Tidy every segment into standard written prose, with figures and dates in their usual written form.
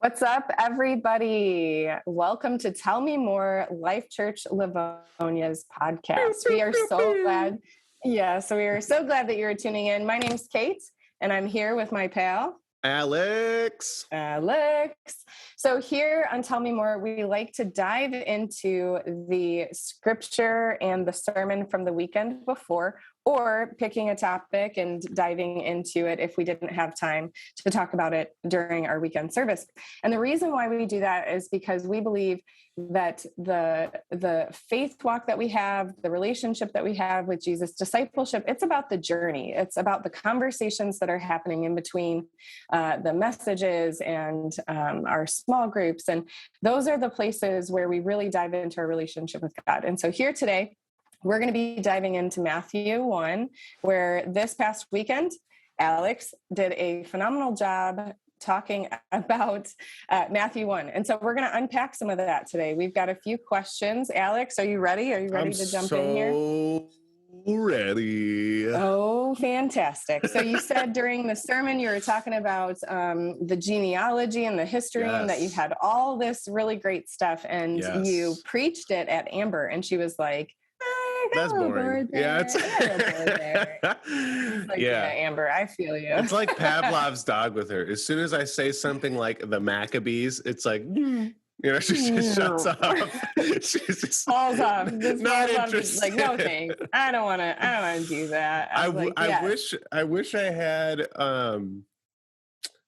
What's up, everybody? Welcome to Tell Me More, Life Church Livonia's podcast. We are so glad. So we are so glad that you're tuning in. My name's Kate, and I'm here with my pal, Alex. So here on Tell Me More, we like to dive into the scripture and the sermon from the weekend before, or picking a topic and diving into it if we didn't have time to talk about it during our weekend service. And the reason why we do that is because we believe that the faith walk that we have, the relationship that we have with Jesus, discipleship, it's about the journey. It's about the conversations that are happening in between the messages and our small groups. And those are the places where we really dive into our relationship with God. And so here today, we're going to be diving into Matthew 1, where this past weekend, Alex did a phenomenal job talking about Matthew 1. And so we're going to unpack some of that today. We've got a few questions. Alex, are you ready? Are you ready to jump in here? Ready. Oh, fantastic. So you said during the sermon, you were talking about the genealogy and the history, and that you had all this really great stuff. And you preached it at Amber, and she was like, that's boring. Yeah, it's like, yeah, Amber, I feel you. It's like Pavlov's dog with her. As soon as I say something like the Maccabees, it's like, she just shuts off. She's just falls off. Not interested. Like, no thanks. I don't want to do that. I wish I had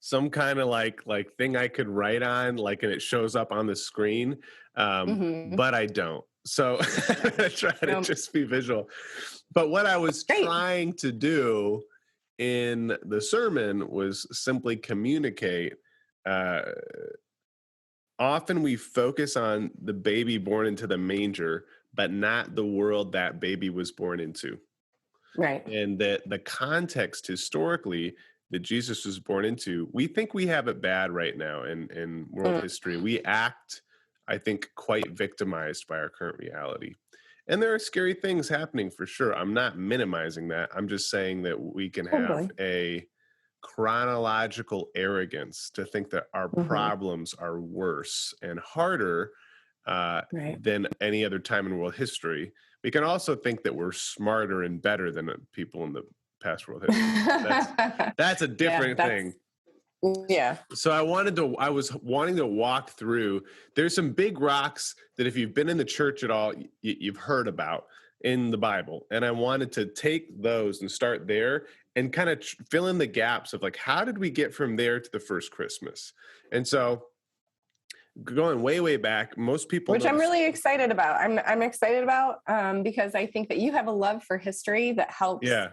some kind of like thing I could write on, like, and it shows up on the screen. But I don't. So I try to just be visual. But what I was trying to do in the sermon was simply communicate. Often we focus on the baby born into the manger, but not the world that baby was born into. Right. And that the context historically that Jesus was born into, we think we have it bad right now in world history. We act, I think, quite victimized by our current reality. And there are scary things happening for sure. I'm not minimizing that. I'm just saying that we can have a chronological arrogance to think that our problems are worse and harder than any other time in world history. We can also think that we're smarter and better than people in the past world history. That's a different thing. Yeah. So I was wanting to walk through, there's some big rocks that if you've been in the church at all, you've heard about in the Bible. And I wanted to take those and start there and kind of fill in the gaps of like, how did we get from there to the first Christmas? And so going way, way back, most people, which I'm really excited about. I'm excited about because I think that you have a love for history that helps. Yeah.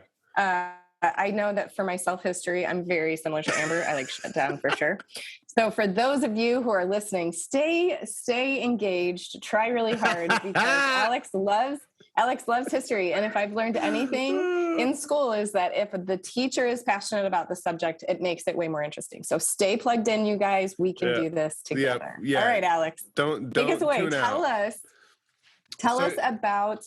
I know that for myself, history, I'm very similar to Amber. I like shut down for sure. So for those of you who are listening, stay engaged, try really hard because Alex loves history. And if I've learned anything in school is that if the teacher is passionate about the subject, it makes it way more interesting. So stay plugged in, you guys. We can do this together. Yeah. All right, Alex. Don't take us away. Tell us about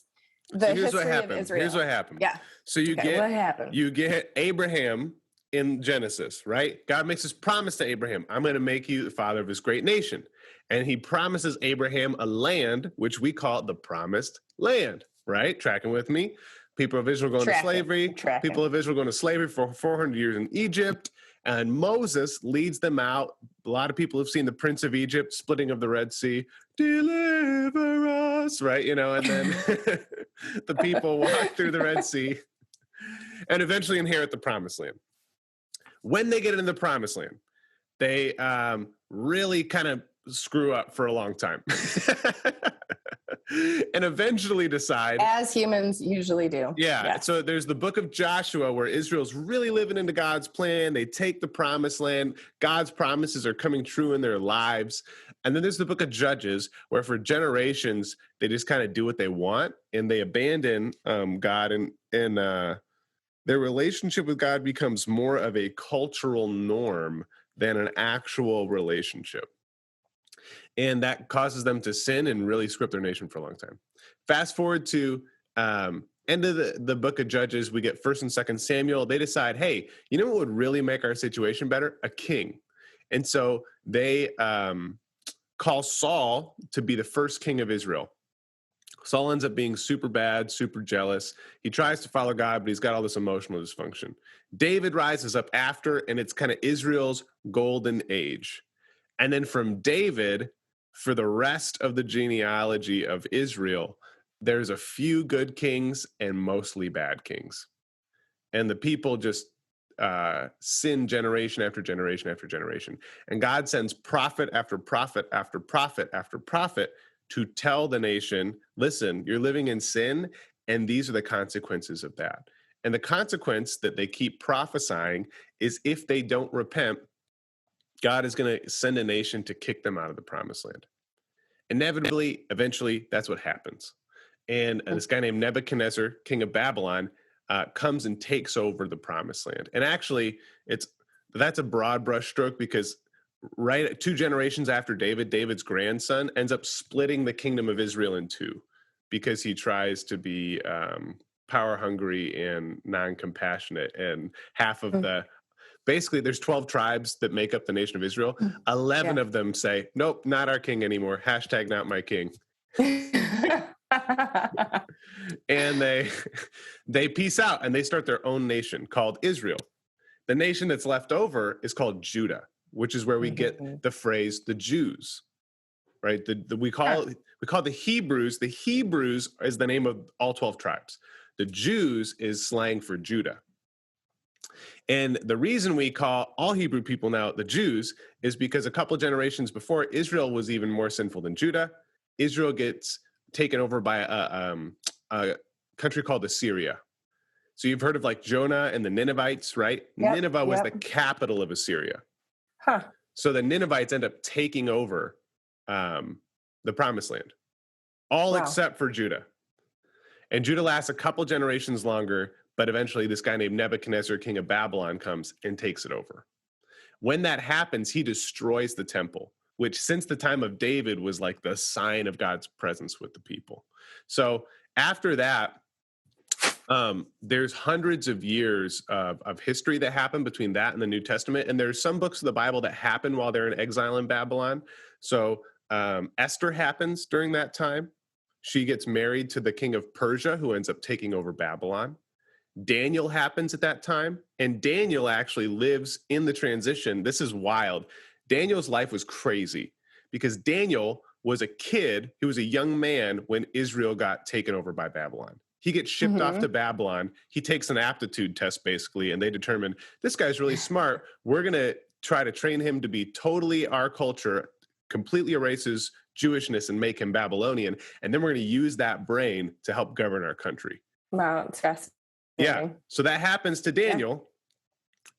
the history of Israel. Here's what happened. Yeah. So you get Abraham in Genesis, right? God makes this promise to Abraham. I'm going to make you the father of this great nation. And he promises Abraham a land, which we call the promised land, right? Tracking with me. People of Israel going to slavery. People of Israel going to slavery for 400 years in Egypt. And Moses leads them out. A lot of people have seen the Prince of Egypt, splitting of the Red Sea. Deliver us, right? And then the people walk through the Red Sea and eventually inherit the Promised Land. When they get into the Promised Land, they really kind of screw up for a long time. And eventually decide, as humans usually do. Yeah. So there's the book of Joshua where Israel's really living into God's plan. They take the Promised Land. God's promises are coming true in their lives. And then there's the book of Judges where for generations, they just kind of do what they want and they abandon God and their relationship with God becomes more of a cultural norm than an actual relationship. And that causes them to sin and really screw up their nation for a long time. Fast forward to end of the book of Judges, we get 1st and 2nd Samuel. They decide, hey, you know what would really make our situation better? A king. And so they call Saul to be the first king of Israel. Saul ends up being super bad, super jealous. He tries to follow God, but he's got all this emotional dysfunction. David rises up after, and it's kind of Israel's golden age. And then from David, for the rest of the genealogy of Israel, there's a few good kings and mostly bad kings. And the people just sin generation after generation after generation. And God sends prophet after prophet after prophet after prophet to tell the nation, listen, you're living in sin, and these are the consequences of that. And the consequence that they keep prophesying is if they don't repent, God is going to send a nation to kick them out of the promised land. Inevitably, eventually, that's what happens. And this guy named Nebuchadnezzar, king of Babylon, comes and takes over the promised land. And actually, that's a broad brushstroke because right 2 generations after David, David's grandson ends up splitting the kingdom of Israel in two because he tries to be power hungry and non-compassionate. And half of basically there's 12 tribes that make up the nation of Israel. 11 of them say, nope, not our king anymore. # not my king. And they peace out and they start their own nation called Israel. The nation that's left over is called Judah, which is where we get the phrase the Jews, right? We call the Hebrews. The Hebrews is the name of all 12 tribes. The Jews is slang for Judah. And the reason we call all Hebrew people now the Jews is because a couple generations before, Israel was even more sinful than Judah. Israel gets taken over by a country called Assyria. So you've heard of like Jonah and the Ninevites, right? Yep, Nineveh was the capital of Assyria. Huh. So the Ninevites end up taking over the promised land, all except for Judah. And Judah lasts a couple generations longer, but eventually this guy named Nebuchadnezzar, king of Babylon, comes and takes it over. When that happens, he destroys the temple, which since the time of David was like the sign of God's presence with the people. So after that, there's hundreds of years of history that happened between that and the New Testament. And there's some books of the Bible that happen while they're in exile in Babylon. So Esther happens during that time. She gets married to the king of Persia, who ends up taking over Babylon. Daniel happens at that time. And Daniel actually lives in the transition. This is wild. Daniel's life was crazy because Daniel was a kid. He was a young man when Israel got taken over by Babylon. He gets shipped off to Babylon. He takes an aptitude test, basically, and they determine this guy's really smart. We're going to try to train him to be totally our culture, completely erases Jewishness and make him Babylonian. And then we're going to use that brain to help govern our country. Wow, it's fascinating. Yeah. So that happens to Daniel. Yeah.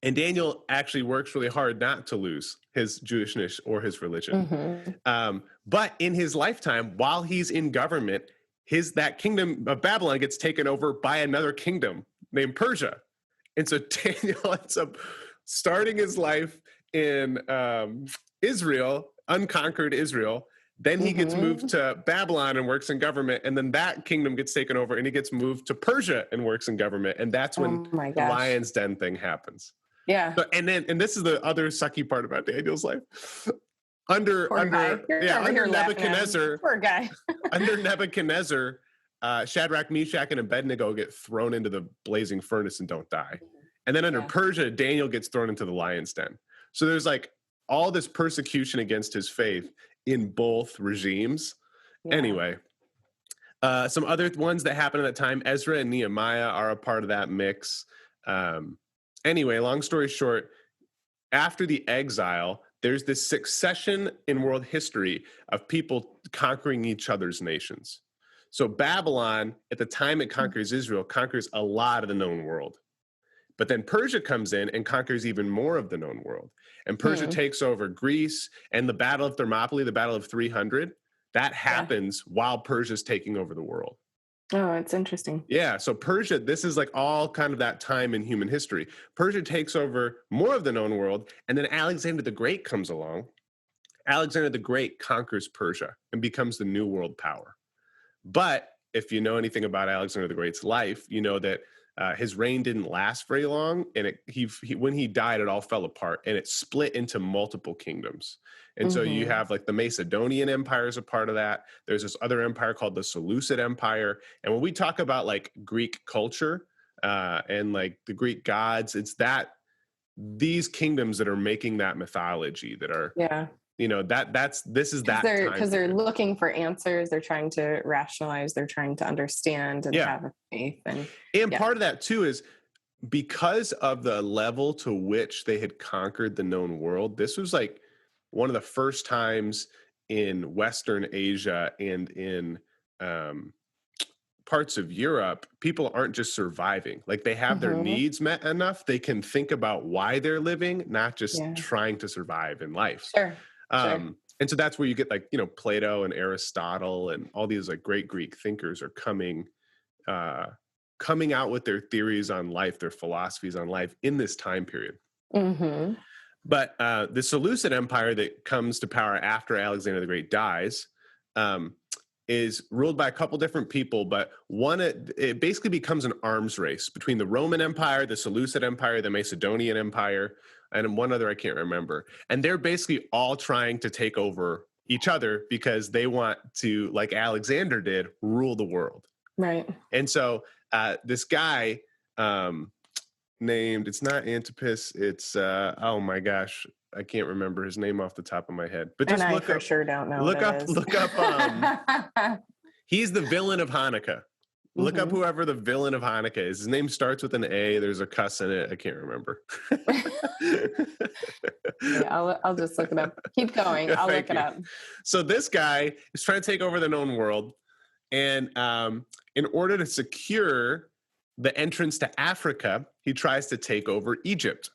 And Daniel actually works really hard not to lose his Jewishness or his religion. But in his lifetime, while he's in government, that kingdom of Babylon gets taken over by another kingdom named Persia. And so Daniel ends up starting his life in Israel, unconquered Israel. Then he gets moved to Babylon and works in government. And then that kingdom gets taken over and he gets moved to Persia and works in government. And that's when the lion's den thing happens. Yeah. So, and this is the other sucky part about Daniel's life. Under Nebuchadnezzar, poor guy. under Nebuchadnezzar, Shadrach, Meshach, and Abednego get thrown into the blazing furnace and don't die. And then under Persia, Daniel gets thrown into the lion's den. So there's like all this persecution against his faith in both regimes. Yeah. Anyway, some other ones that happened at that time, Ezra and Nehemiah are a part of that mix. Anyway, long story short, after the exile, there's this succession in world history of people conquering each other's nations. So Babylon, at the time it conquers Israel, conquers a lot of the known world. But then Persia comes in and conquers even more of the known world. And Persia takes over Greece, and the Battle of Thermopylae, the Battle of 300, that happens while Persia's taking over the world. Oh, it's interesting. Yeah, so Persia, this is like all kind of that time in human history. Persia takes over more of the known world, and then Alexander the Great comes along. Alexander the Great conquers Persia and becomes the new world power. But if you know anything about Alexander the Great's life, you know that his reign didn't last very long, and when he died, it all fell apart, and it split into multiple kingdoms. And so you have like the Macedonian Empire is a part of that. There's this other empire called the Seleucid Empire. And when we talk about like Greek culture and like the Greek gods, it's that these kingdoms that are making that mythology that are, you know, this is that because they're looking for answers. They're trying to rationalize. They're trying to understand and have a faith. And part of that too is because of the level to which they had conquered the known world. This was like one of the first times in Western Asia and in parts of Europe, people aren't just surviving. Like they have their needs met enough. They can think about why they're living, not just trying to survive in life. Sure. And so that's where you get like, you know, Plato and Aristotle and all these like great Greek thinkers are coming out with their theories on life, their philosophies on life in this time period. But the Seleucid Empire that comes to power after Alexander the Great dies is ruled by a couple different people, but it basically becomes an arms race between the Roman Empire, the Seleucid Empire, the Macedonian Empire, and one other I can't remember. And they're basically all trying to take over each other because they want to, like Alexander did, rule the world. Right. And so this guy named, it's not Antipas, it's oh my gosh, I can't remember his name off the top of my head. But just and I for sure don't know. Look up. He's the villain of Hanukkah. Look up whoever the villain of Hanukkah is. His name starts with an A. There's a cuss in it. I can't remember. I'll just look it up. Keep going. I'll look it up. So this guy is trying to take over the known world. And in order to secure the entrance to Africa, he tries to take over Egypt.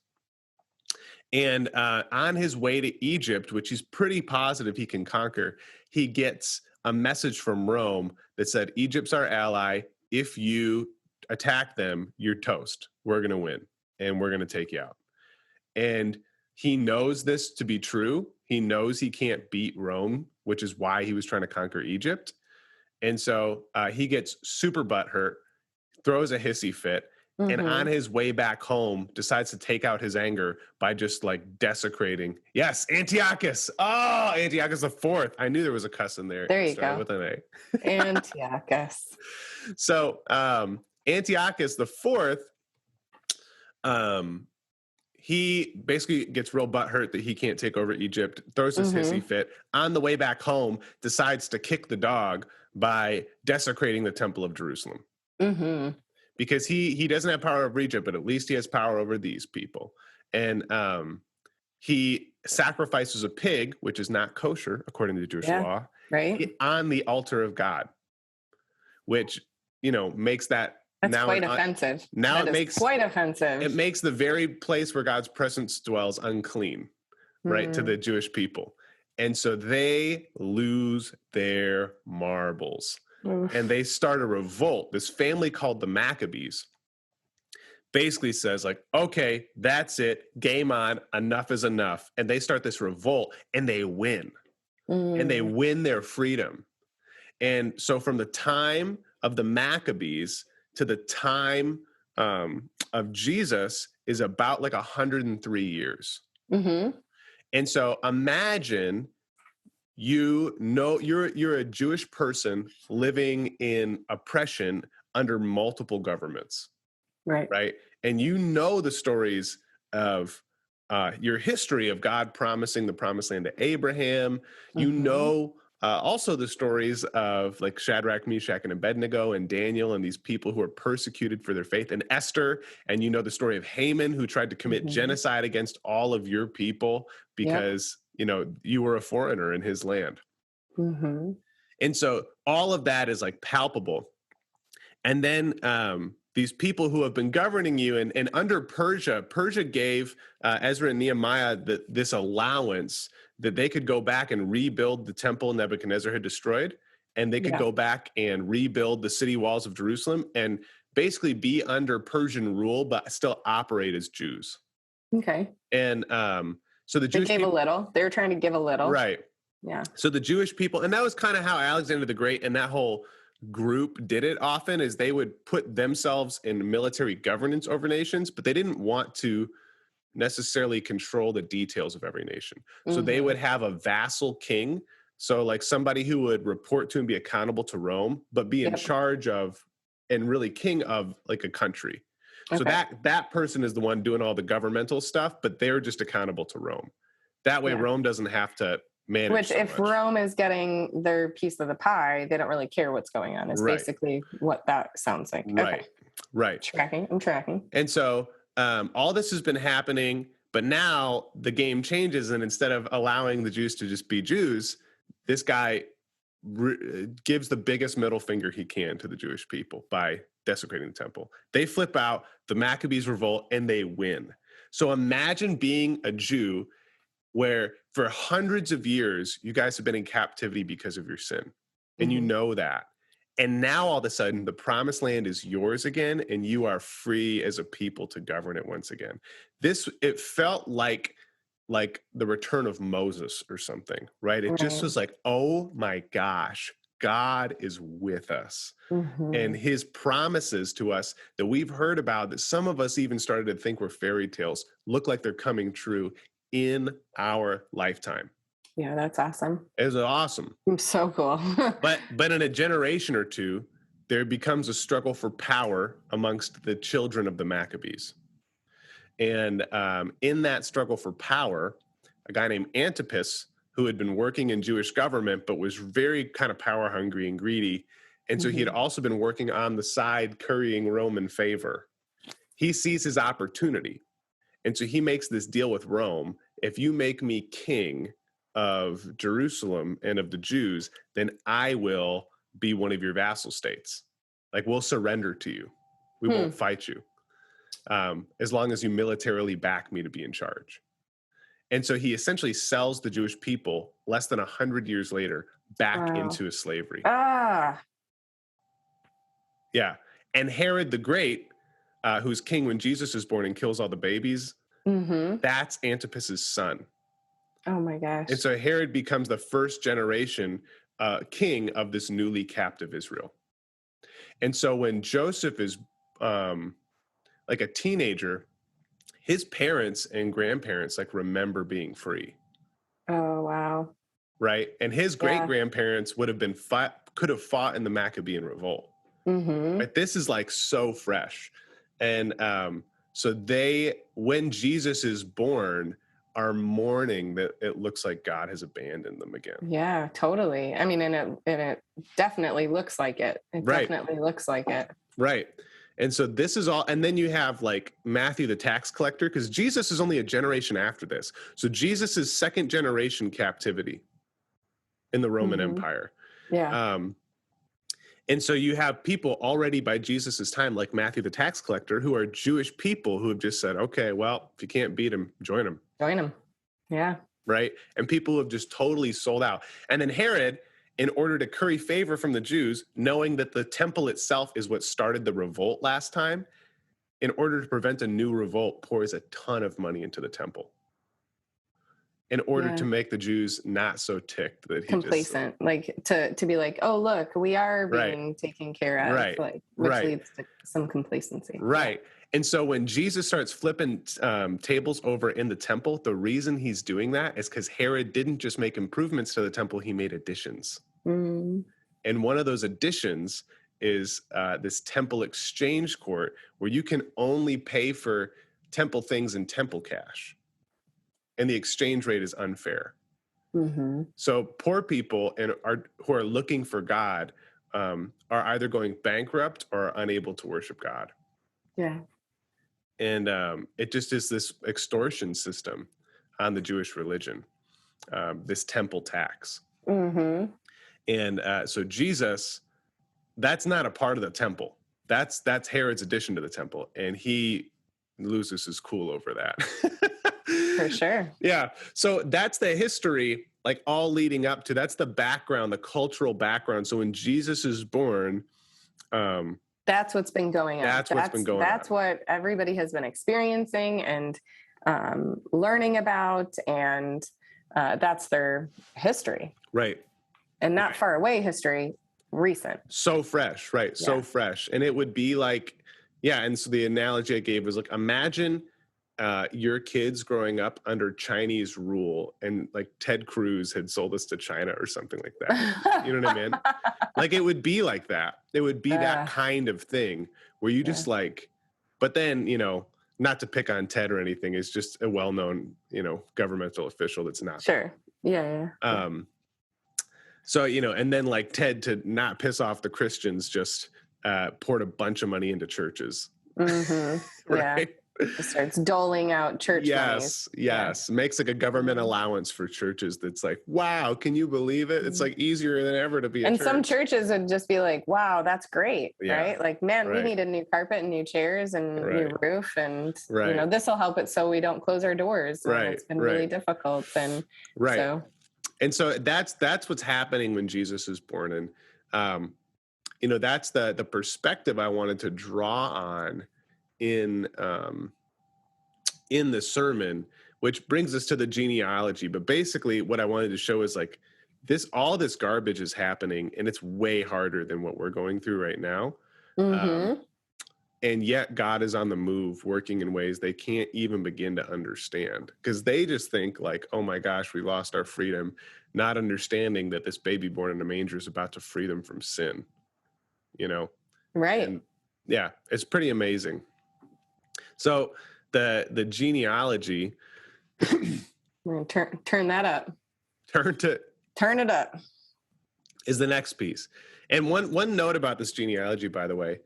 And on his way to Egypt, which he's pretty positive he can conquer, he gets a message from Rome that said, Egypt's our ally. If you attack them, you're toast. We're going to win, and we're going to take you out. And he knows this to be true. He knows he can't beat Rome, which is why he was trying to conquer Egypt. And so he gets super butthurt, throws a hissy fit, and on his way back home, decides to take out his anger by just like desecrating. Yes, Antiochus. Oh, Antiochus IV. I knew there was a cuss in there. There you go. With an A. Antiochus. So Antiochus IV, he basically gets real butthurt that he can't take over Egypt, throws his hissy fit. On the way back home, decides to kick the dog by desecrating the Temple of Jerusalem. Because he doesn't have power over Egypt, but at least he has power over these people. And he sacrifices a pig, which is not kosher according to the Jewish law, right, on the altar of God, which, you know, makes that that's quite offensive. Now it makes quite offensive. It makes the very place where God's presence dwells unclean, right, to the Jewish people. And so they lose their marbles. And they start a revolt. This family called the Maccabees basically says like, okay, that's it. Game on. Enough is enough. And they start this revolt and they win. And they win their freedom. And so from the time of the Maccabees to the time of Jesus is about like 103 years. And so imagine you're a Jewish person living in oppression under multiple governments, right? And you know the stories of your history of God promising the promised land to Abraham. You know also the stories of like Shadrach, Meshach, and Abednego, and Daniel, and these people who are persecuted for their faith, and Esther. And you know the story of Haman, who tried to commit genocide against all of your people because you know, you were a foreigner in his land. And so all of that is like palpable. And then these people who have been governing you and under Persia gave Ezra and Nehemiah this allowance that they could go back and rebuild the temple Nebuchadnezzar had destroyed. And they could go back and rebuild the city walls of Jerusalem and basically be under Persian rule, but still operate as Jews. Okay. And so the Jewish people, a little. They were trying to give a little. Right. Yeah. So the Jewish people, and that was kind of how Alexander the Great and that whole group did it often is they would put themselves in military governance over nations, but they didn't want to necessarily control the details of every nation. So they would have a vassal king. So like somebody who would report to and be accountable to Rome, but be in charge of and really king of like a country. So that person is the one doing all the governmental stuff, but they're just accountable to Rome. That way Rome doesn't have to manage. Which if Rome is getting their piece of the pie, they don't really care what's going on. It's basically what that sounds like. Right. I'm tracking. And so all this has been happening, but now the game changes. And instead of allowing the Jews to just be Jews, this guy gives the biggest middle finger he can to the Jewish people by desecrating the temple. They flip out, the Maccabees revolt, and they win. So imagine being a Jew where for hundreds of years, you guys have been in captivity because of your sin. And you know that. And now all of a sudden, the promised land is yours again, and you are free as a people to govern it once again. It felt like the return of Moses or something, right? It just was like, oh my gosh, God is with us. And his promises to us that we've heard about, that some of us even started to think were fairy tales, look like they're coming true in our lifetime. Yeah, that's awesome. It's awesome. So cool. but in a generation or two, there becomes a struggle for power amongst the children of the Maccabees. And in that struggle for power, a guy named Antipas, who had been working in Jewish government, but was very kind of power hungry and greedy. And so he had also been working on the side, currying Roman favor. He sees his opportunity. And so he makes this deal with Rome. If you make me king of Jerusalem and of the Jews, then I will be one of your vassal states. Like, we'll surrender to you. We won't fight you. As long as you militarily back me to be in charge. And so he essentially sells the Jewish people less than 100 years later back into slavery. Yeah. And Herod the Great, who's king when Jesus is born and kills all the babies, that's Antipas's son. Oh my gosh. And so Herod becomes the first generation king of this newly captive Israel. And so when Joseph is like a teenager, his parents and grandparents like remember being free. Oh, wow. Right. And his great grandparents would have been could have fought in the Maccabean revolt. But this is like so fresh. And so when Jesus is born, are mourning that it looks like God has abandoned them again. Yeah, totally. I mean, and it definitely looks like it. It definitely looks like it. Right. And so this is all, and then you have like Matthew the tax collector, because Jesus is only a generation after this. So Jesus is second generation captivity in the Roman Empire. Yeah. And so you have people already by Jesus's time, like Matthew the tax collector, who are Jewish people who have just said, okay, well, if you can't beat him, join him. Join him. Yeah. Right. And people who have just totally sold out. And then Herod, in order to curry favor from the Jews, knowing that the temple itself is what started the revolt last time, in order to prevent a new revolt, pours a ton of money into the temple in order to make the Jews not so ticked that he complacent, like to be like, oh, look, we are being taken care of, like, which leads to some complacency. Right. And so when Jesus starts flipping tables over in the temple, the reason he's doing that is because Herod didn't just make improvements to the temple, he made additions. And one of those additions is this temple exchange court where you can only pay for temple things in temple cash. And the exchange rate is unfair. So poor people who are looking for God are either going bankrupt or are unable to worship God. Yeah. And it just is this extortion system on the Jewish religion, this temple tax. And so Jesus, that's not a part of the temple. That's Herod's addition to the temple. And he loses his cool over that. For sure. Yeah. So that's the history, like all leading up to, that's the background, the cultural background. So when Jesus is born, that's what's been going on. That's what everybody has been experiencing and learning about. And that's their history. Right. And not far away history recent. So fresh, right? Yeah. So fresh. And it would be like, yeah. And so the analogy I gave was like, imagine your kids growing up under Chinese rule, and like Ted Cruz had sold us to China or something like that. You know what I mean? Like it would be like that. It would be that kind of thing where you just like, but then, you know, not to pick on Ted or anything, is just a well-known, you know, governmental official that's not. Sure. Yeah. So, you know, and then like Ted, to not piss off the Christians, just poured a bunch of money into churches. Mm-hmm. Right? Just starts doling out church monies. Yes. Makes like a government allowance for churches that's like, wow, can you believe it? It's like easier than ever to be a and church. Some churches would just be like, wow, that's great, right? Like, man, we need a new carpet and new chairs and new roof, and you know, this will help it so we don't close our doors. It's been really difficult. And and so that's what's happening when Jesus is born. And you know, that's the perspective I wanted to draw on in the sermon, which brings us to the genealogy. But basically what I wanted to show is like all this garbage is happening, and it's way harder than what we're going through right now. And yet God is on the move, working in ways they can't even begin to understand, because they just think like, oh my gosh, we lost our freedom, not understanding that this baby born in a manger is about to free them from sin, you know? Right. And yeah, it's pretty amazing. So the genealogy, we're gonna turn that up. Turn it up is the next piece. And one note about this genealogy, by the way,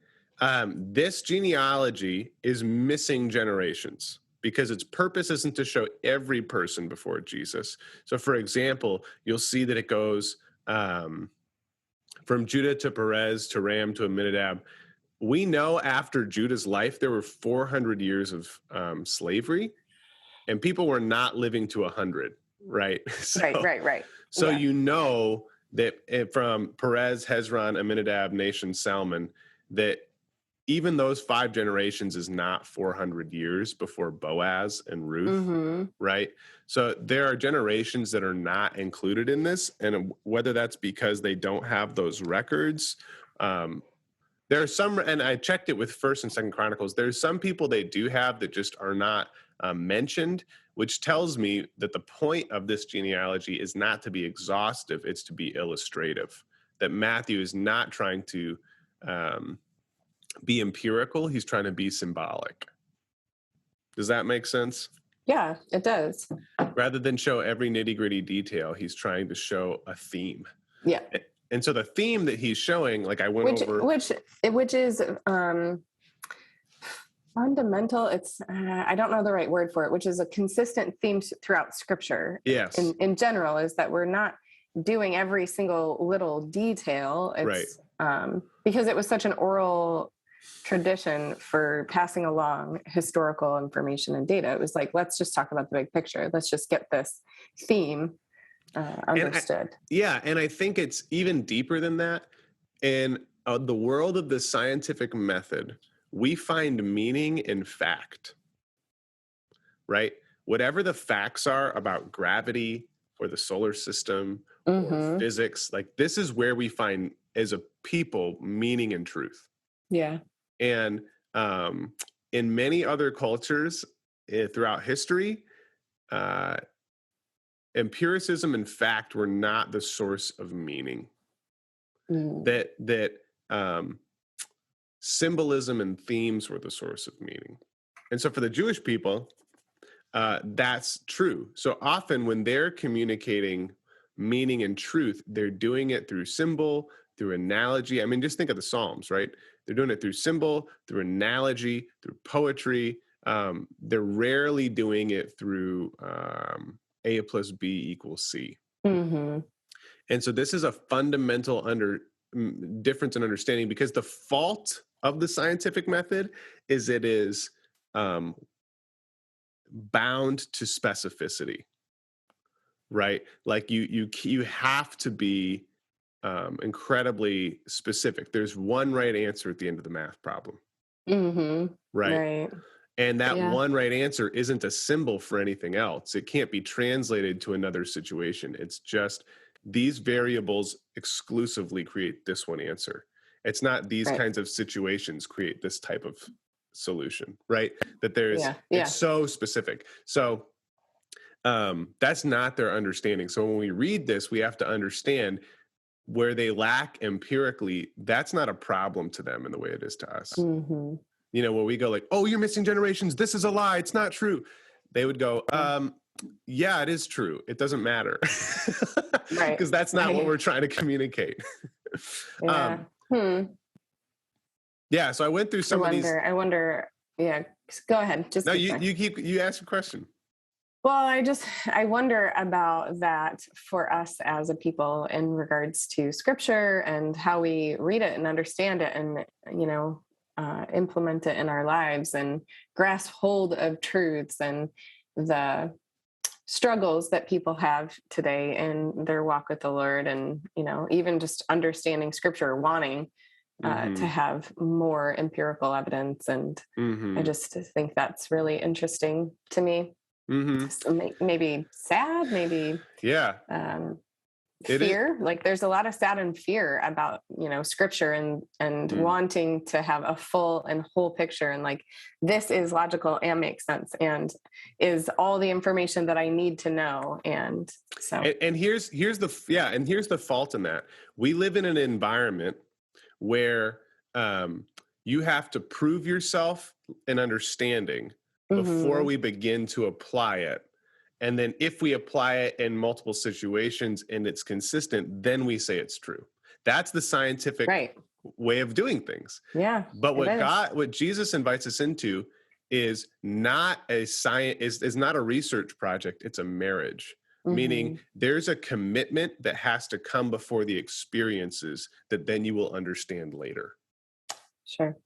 this genealogy is missing generations, because its purpose isn't to show every person before Jesus. So for example, you'll see that it goes from Judah to Perez to Ram to Amminadab. We know after Judah's life, there were 400 years of slavery, and people were not living to 100, right? Right. So you know that from Perez, Hezron, Amminadab, Nahshon, Salmon, that even those 5 generations is not 400 years before Boaz and Ruth, right? So there are generations that are not included in this, and whether that's because they don't have those records, there are some, and I checked it with 1st and 2nd Chronicles, there's some people they do have that just are not mentioned, which tells me that the point of this genealogy is not to be exhaustive, it's to be illustrative. That Matthew is not trying to be empirical, he's trying to be symbolic. Does that make sense? Yeah, it does. Rather than show every nitty-gritty detail, he's trying to show a theme. Yeah. And so the theme that he's showing, like I went over... Which is fundamental. It's, I don't know the right word for it, which is a consistent theme throughout Scripture. Yes. In general, is that we're not doing every single little detail. It's, because it was such an oral tradition for passing along historical information and data. It was like, let's just talk about the big picture. Let's just get this theme understood. And I think it's even deeper than that. In the world of the scientific method, we find meaning in fact, right? Whatever the facts are about gravity or the solar system or physics, like this is where we find, as a people, meaning and truth. Yeah. And in many other cultures throughout history, empiricism and fact were not the source of meaning. That symbolism and themes were the source of meaning. And so for the Jewish people, that's true. So often when they're communicating meaning and truth, they're doing it through symbol, through analogy. I mean, just think of the Psalms, right? They're doing it through symbol, through analogy, through poetry. They're rarely doing it through A plus B equals C. And so this is a fundamental difference in understanding, because the fault of the scientific method is it is bound to specificity, right? Like you have to be incredibly specific. There's one right answer at the end of the math problem. Right. And that one right answer isn't a symbol for anything else. It can't be translated to another situation. It's just these variables exclusively create this one answer. It's not these kinds of situations create this type of solution, right? That it's so specific. So that's not their understanding. So when we read this, we have to understand where they lack empirically. That's not a problem to them in the way it is to us. Mm-hmm. You know, where we go like, oh, you're missing generations. This is a lie. It's not true. They would go, yeah, it is true. It doesn't matter. Right. Because that's not what we're trying to communicate. Yeah. So I went through some of these. I wonder. Yeah. Go ahead. Just you ask a question. Well, I wonder about that for us as a people in regards to scripture and how we read it and understand it and, implement it in our lives and grasp hold of truths and the struggles that people have today in their walk with the Lord. And, even just understanding scripture, wanting to have more empirical evidence. And I just think that's really interesting to me. So maybe sad, maybe fear. Like there's a lot of sad and fear about, scripture and wanting to have a full and whole picture. And like, this is logical and makes sense and is all the information that I need to know. And so, and here's the fault in that. We live in an environment where you have to prove yourself an understanding before we begin to apply it. And then if we apply it in multiple situations and it's consistent, then we say it's true. That's the scientific way of doing things. Yeah. But what Jesus invites us into is not a science, is not a research project. It's a marriage. Meaning there's a commitment that has to come before the experiences that then you will understand later. Sure.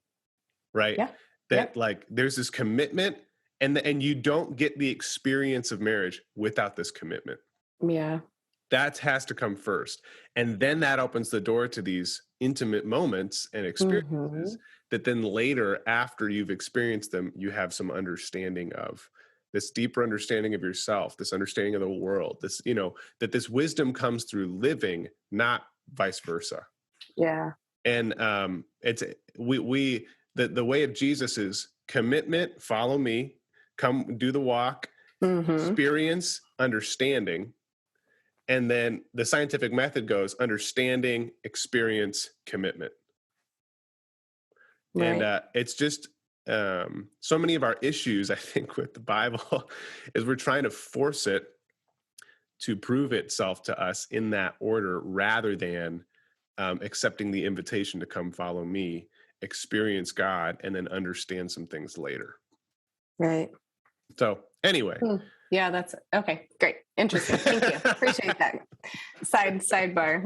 Right. Yeah. That like there's this commitment and you don't get the experience of marriage without this commitment. Yeah. That has to come first. And then that opens the door to these intimate moments and experiences that then later, after you've experienced them, you have some understanding of this deeper understanding of yourself, this understanding of the world, this, that this wisdom comes through living, not vice versa. Yeah. And it's the way of Jesus is commitment, follow me, come do the walk, experience, understanding. And then the scientific method goes understanding, experience, commitment. Right. And it's just so many of our issues, I think, with the Bible is we're trying to force it to prove itself to us in that order rather than accepting the invitation to come follow me, experience God, and then understand some things later. Right. So anyway. Yeah, that's okay. Great. Interesting. Thank you. Appreciate that. Sidebar.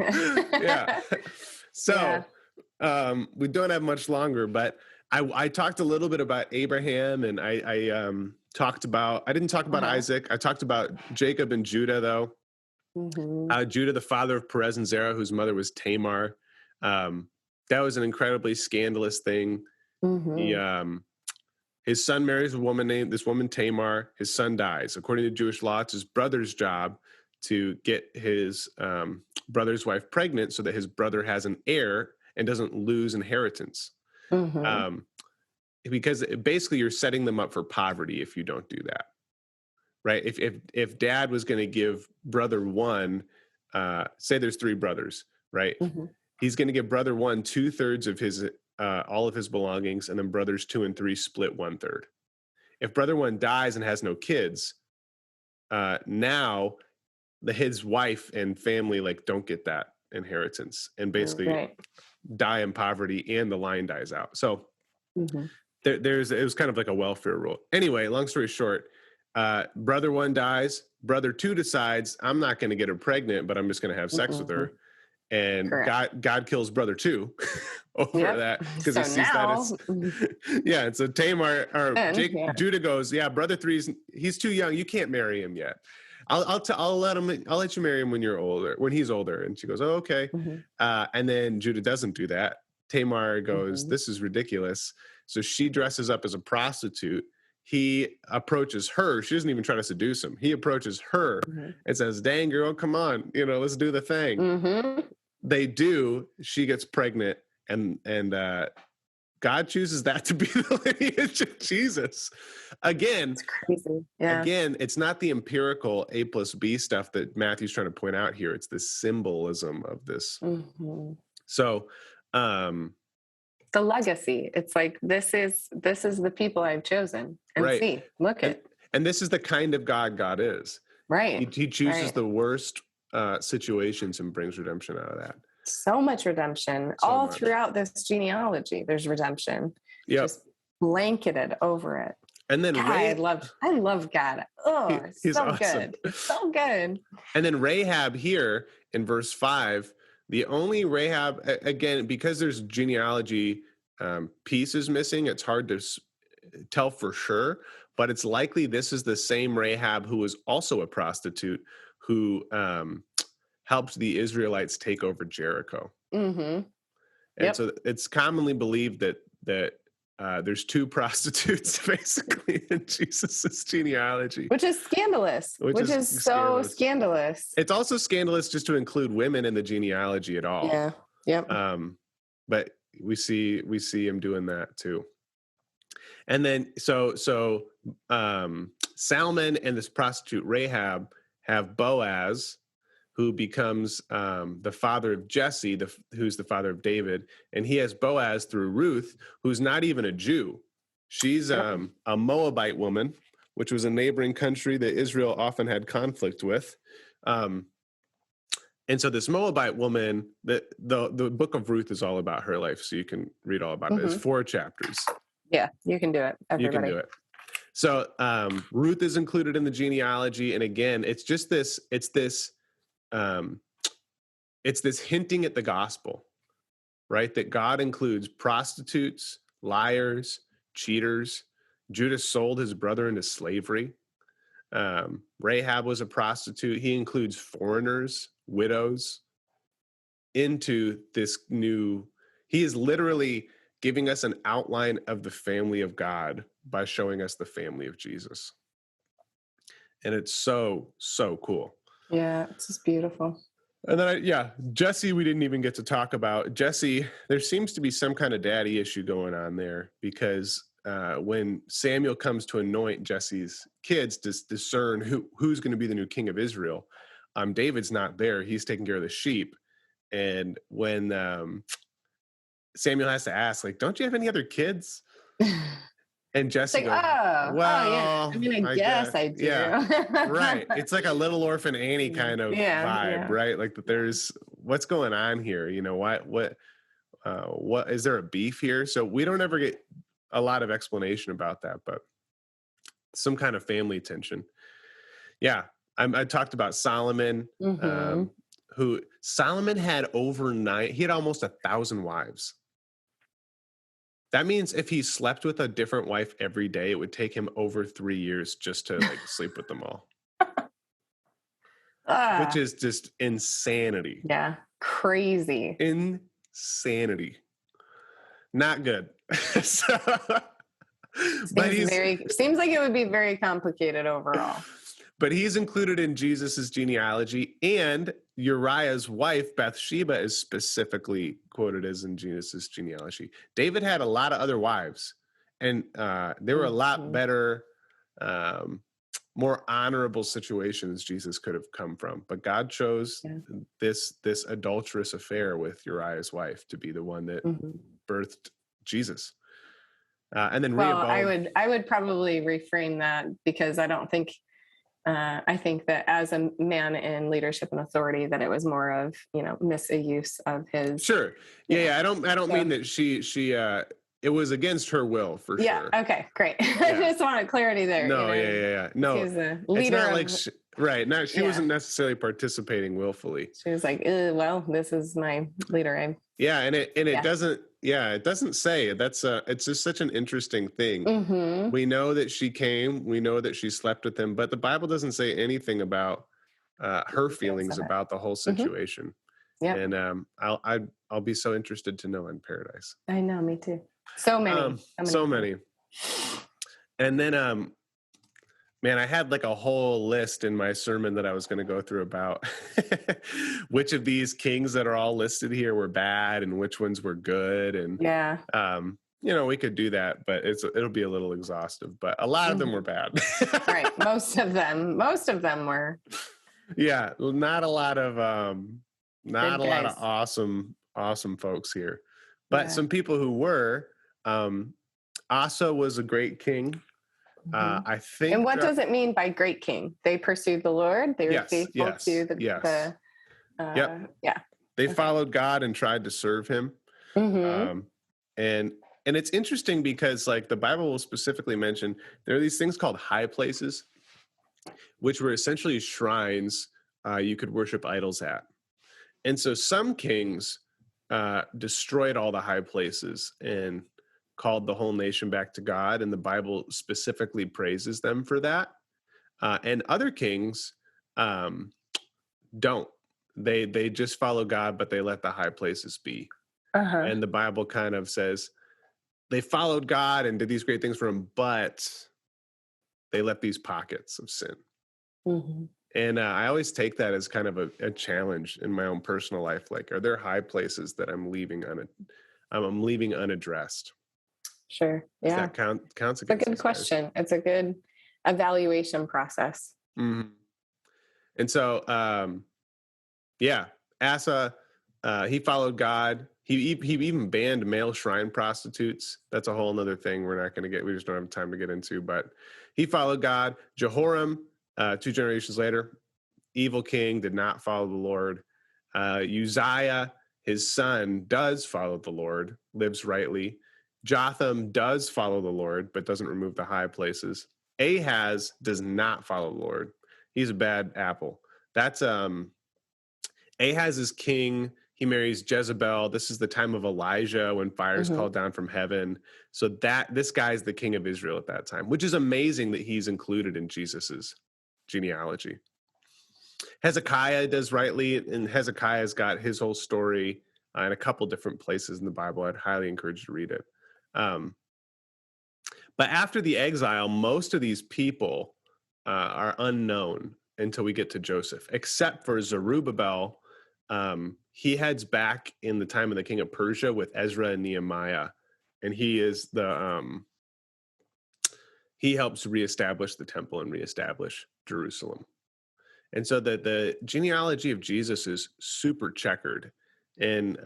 Yeah. So we don't have much longer, but I talked a little bit about Abraham and I didn't talk about Isaac. I talked about Jacob and Judah though. Judah, the father of Perez and Zerah, whose mother was Tamar. That was an incredibly scandalous thing. His son marries a woman named Tamar. His son dies. According to Jewish law, it's his brother's job to get his brother's wife pregnant so that his brother has an heir and doesn't lose inheritance. Because basically you're setting them up for poverty if you don't do that, right? If dad was going to give brother one, say there's 3 brothers, right? He's going to give brother one 2/3 of his all of his belongings, and then brothers 2 and 3 split 1/3. If brother one dies and has no kids, now his wife and family don't get that inheritance and basically die in poverty, and the line dies out. So it was kind of like a welfare rule. Anyway, long story short, brother one dies. Brother 2 decides, I'm not going to get her pregnant, but I'm just going to have sex with her. And God kills brother 2 over that because he sees that as and so Tamar or Judah goes, brother 3 he's too young, you can't marry him yet. I'll let you marry him when he's older. And she goes, oh, okay. And then Judah doesn't do that. Tamar goes, this is ridiculous. So she dresses up as a prostitute. he approaches her. She doesn't even try to seduce him. He approaches her and says, dang girl, come on, let's do the thing. They do. She gets pregnant, and God chooses that to be the lineage of Jesus. Again, it's crazy. Yeah. Again, it's not the empirical A plus B stuff that Matthew's trying to point out here. It's the symbolism of this. So, the legacy. It's like, this is the people I've chosen, and right. See, look at. And this is the kind of God is. Right. He chooses the worst situations and brings redemption out of that. So much redemption all throughout this genealogy. There's redemption. Yep. Just blanketed over it. And then I love God. Oh, he's so awesome. good. So good. And then Rahab here in verse 5, the only Rahab, again, because there's genealogy pieces missing, it's hard to tell for sure, but it's likely this is the same Rahab who was also a prostitute who helped the Israelites take over Jericho. And so it's commonly believed that there's two prostitutes basically in Jesus's genealogy, which is scandalous. Which is so scandalous. It's also scandalous just to include women in the genealogy at all. Yeah. Yep. But we see him doing that too. And then so Salmon and this prostitute Rahab have Boaz, who becomes the father of Jesse, who's the father of David. And he has Boaz through Ruth, who's not even a Jew. She's a Moabite woman, which was a neighboring country that Israel often had conflict with. And so this Moabite woman, the book of Ruth is all about her life, so you can read all about it. It's 4 chapters. Yeah, you can do it, everybody. You can do it. So Ruth is included in the genealogy. And again, it's this hinting at the gospel, right? That God includes prostitutes, liars, cheaters. Judas sold his brother into slavery. Rahab was a prostitute. He includes foreigners, widows into this new. He is literally giving us an outline of the family of God by showing us the family of Jesus. And it's so, so cool. Yeah, it's just beautiful. And then, Jesse, we didn't even get to talk about. Jesse, there seems to be some kind of daddy issue going on there, because when Samuel comes to anoint Jesse's kids to discern who's going to be the new king of Israel, David's not there. He's taking care of the sheep. And when Samuel has to ask, like, don't you have any other kids? And Jesse goes, yeah. I mean, I guess I do. Yeah, right. It's like a Little Orphan Annie kind of vibe, right? Like, there's what's going on here. What is there a beef here? So we don't ever get a lot of explanation about that, but some kind of family tension. Yeah, I talked about Solomon, who Solomon had he had almost 1,000 wives. That means if he slept with a different wife every day, it would take him over 3 years just to sleep with them all. Which is just insanity. Yeah, crazy. Insanity. Not good. Seems like it would be very complicated overall. But he's included in Jesus's genealogy, and Uriah's wife, Bathsheba, is specifically quoted as in Jesus's genealogy. David had a lot of other wives, and there were a lot better, more honorable situations Jesus could have come from. But God chose this adulterous affair with Uriah's wife to be the one that birthed Jesus. And then Rehoboam. I would probably reframe that, because I don't think. I think that as a man in leadership and authority, that it was more of, misuse of his. Sure. Yeah. I don't mean that she it was against her will, for sure. Yeah. Okay, great. I just wanted clarity there. No, yeah. No, she's a leader. It's not like she wasn't necessarily participating willfully. She was like, well, this is my leader. It doesn't say. It's just such an interesting thing. We know that she came, we know that she slept with him, but the Bible doesn't say anything about her feelings about the whole situation. Yeah. And I'll be so interested to know in Paradise. I know, me too. So many. And then, man, I had like a whole list in my sermon that I was going to go through about which of these kings that are all listed here were bad and which ones were good. And, Yeah. we could do that, but it'll be a little exhaustive, but a lot of them were bad. Right. Most of them were. Yeah. Not a lot of awesome folks here, but some people who were, Asa was a great king. I think. And what does it mean by great king? They pursued the Lord. They were faithful to the They followed God and tried to serve him. And it's interesting because like the Bible will specifically mention there are these things called high places, which were essentially shrines you could worship idols at. And so some kings destroyed all the high places and called the whole nation back to God, and the Bible specifically praises them for that. And other kings don't. They just follow God, but they let the high places be. And the Bible kind of says they followed God and did these great things for him, but they left these pockets of sin. And I always take that as kind of a challenge in my own personal life. Like, are there high places that I'm leaving unaddressed? Sure. Yeah. That counts against. It's a good question. Guys. It's a good evaluation process. And so, Asa, he followed God. He even banned male shrine prostitutes. That's a whole nother thing we just don't have time to get into, but he followed God. Jehoram, 2 generations later, evil king, did not follow the Lord. Uzziah, his son, does follow the Lord, lives rightly. Jotham does follow the Lord, but doesn't remove the high places. Ahaz does not follow the Lord. He's a bad apple. That's Ahaz is king. He marries Jezebel. This is the time of Elijah when fire is called down from heaven. So this guy's the king of Israel at that time, which is amazing that he's included in Jesus's genealogy. Hezekiah does rightly, and Hezekiah's got his whole story in a couple different places in the Bible. I'd highly encourage you to read it. But after the exile, most of these people are unknown until we get to Joseph, except for Zerubbabel. He heads back in the time of the king of Persia with Ezra and Nehemiah, and he is he helps reestablish the temple and reestablish Jerusalem. And so the genealogy of Jesus is super checkered. And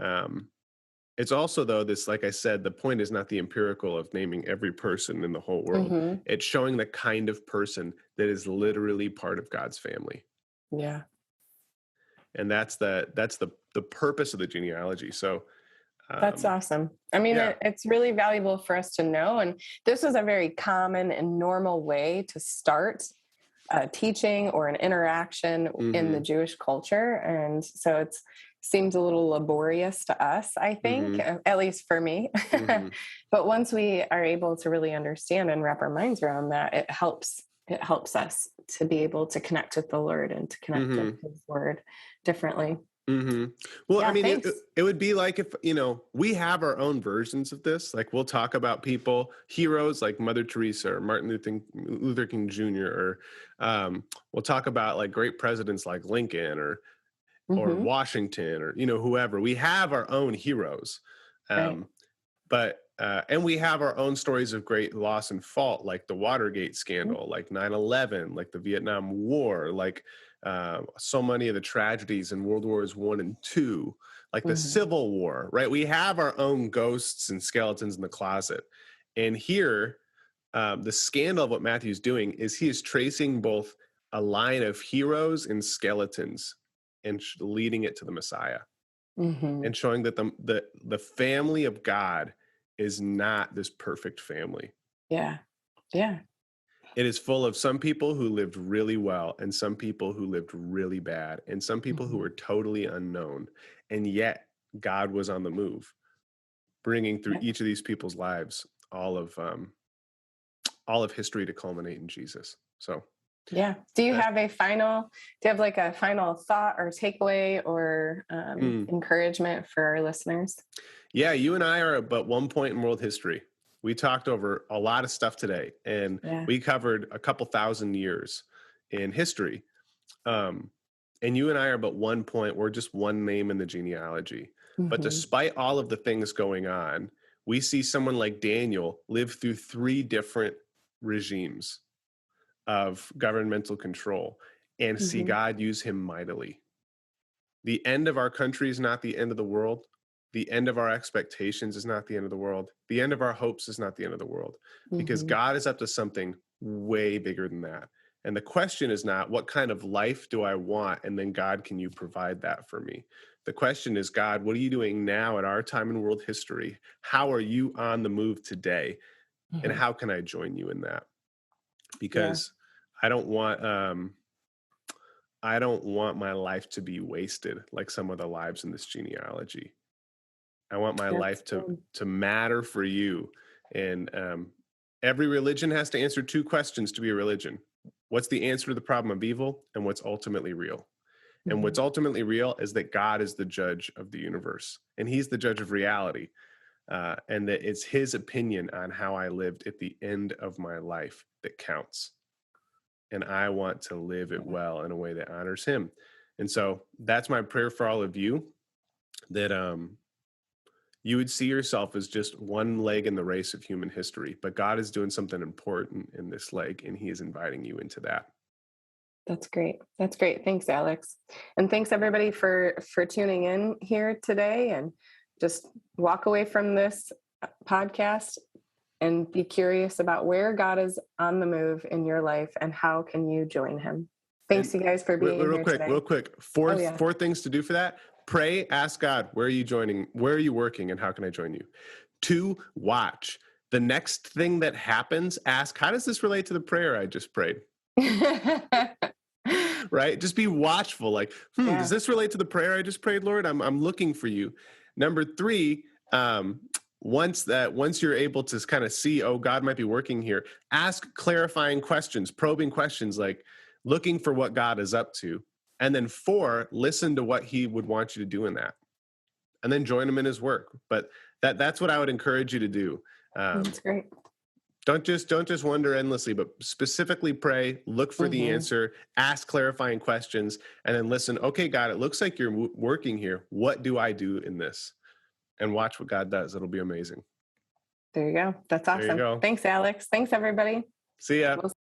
it's also, though, this, like I said, the point is not the empirical of naming every person in the whole world. It's showing the kind of person that is literally part of God's family. Yeah. And that's the purpose of the genealogy. So that's awesome. I mean, it's really valuable for us to know. And this was a very common and normal way to start a teaching or an interaction in the Jewish culture. And so it seems a little laborious to us, I think, at least for me. But once we are able to really understand and wrap our minds around that, it helps us to be able to connect with the Lord and to connect with his word differently. Well, I mean, it would be like if, we have our own versions of this. Like, we'll talk about heroes like Mother Teresa or Martin Luther King Jr., or we'll talk about like great presidents like Lincoln or Washington or, whoever. We have our own heroes. But and we have our own stories of great loss and fault, like the Watergate scandal, like 9/11, like the Vietnam War, like so many of the tragedies in World Wars I and II, like the Civil War, right? We have our own ghosts and skeletons in the closet. And here, the scandal of what Matthew's doing is he is tracing both a line of heroes and skeletons and leading it to the Messiah, and showing that the family of God is not this perfect family. Yeah. It is full of some people who lived really well and some people who lived really bad and some people who were totally unknown. And yet God was on the move, bringing through each of these people's lives all of history to culminate in Jesus. So, yeah. Do you have a final thought or takeaway or encouragement for our listeners? Yeah, you and I are at but one point in world history. We talked over a lot of stuff today, and we covered a couple thousand years in history. And you and I are but one point. We're just one name in the genealogy. But despite all of the things going on, we see someone like Daniel live through 3 different regimes of governmental control and see God use him mightily. The end of our country is not the end of the world. The end of our expectations is not the end of the world. The end of our hopes is not the end of the world, because God is up to something way bigger than that. And the question is not, what kind of life do I want? And then, God, can you provide that for me? The question is, God, what are you doing now at our time in world history? How are you on the move today? And how can I join you in that? Because I don't want my life to be wasted like some of the lives in this genealogy. I want my life to matter for you. And every religion has to answer 2 questions to be a religion. What's the answer to the problem of evil, and what's ultimately real? And what's ultimately real is that God is the judge of the universe, and he's the judge of reality. And that it's his opinion on how I lived at the end of my life that counts. And I want to live it well in a way that honors him. And so that's my prayer for all of you, that you would see yourself as just one leg in the race of human history, but God is doing something important in this leg, and he is inviting you into that. That's great. That's great. Thanks, Alex. And thanks everybody for tuning in here today, and just walk away from this podcast and be curious about where God is on the move in your life and how can you join him. Thanks, you guys, for being here today. Real quick. Four things to do for that. Pray, ask God, where are you joining? Where are you working, and how can I join you? 2, watch. The next thing that happens, ask, how does this relate to the prayer I just prayed? Right? Just be watchful. Like, does this relate to the prayer I just prayed, Lord? I'm looking for you. Number 3, once you're able to kind of see, oh, God might be working here, ask clarifying questions, probing questions, like looking for what God is up to. And then 4, listen to what he would want you to do in that, and then join him in his work. But that's what I would encourage you to do. That's great. Don't just wonder endlessly, but specifically pray, look for the answer, ask clarifying questions, and then listen. Okay, God, it looks like you're working here. What do I do in this? And watch what God does. It'll be amazing. There you go. That's awesome. Thanks, Alex. Thanks, everybody. See ya. We'll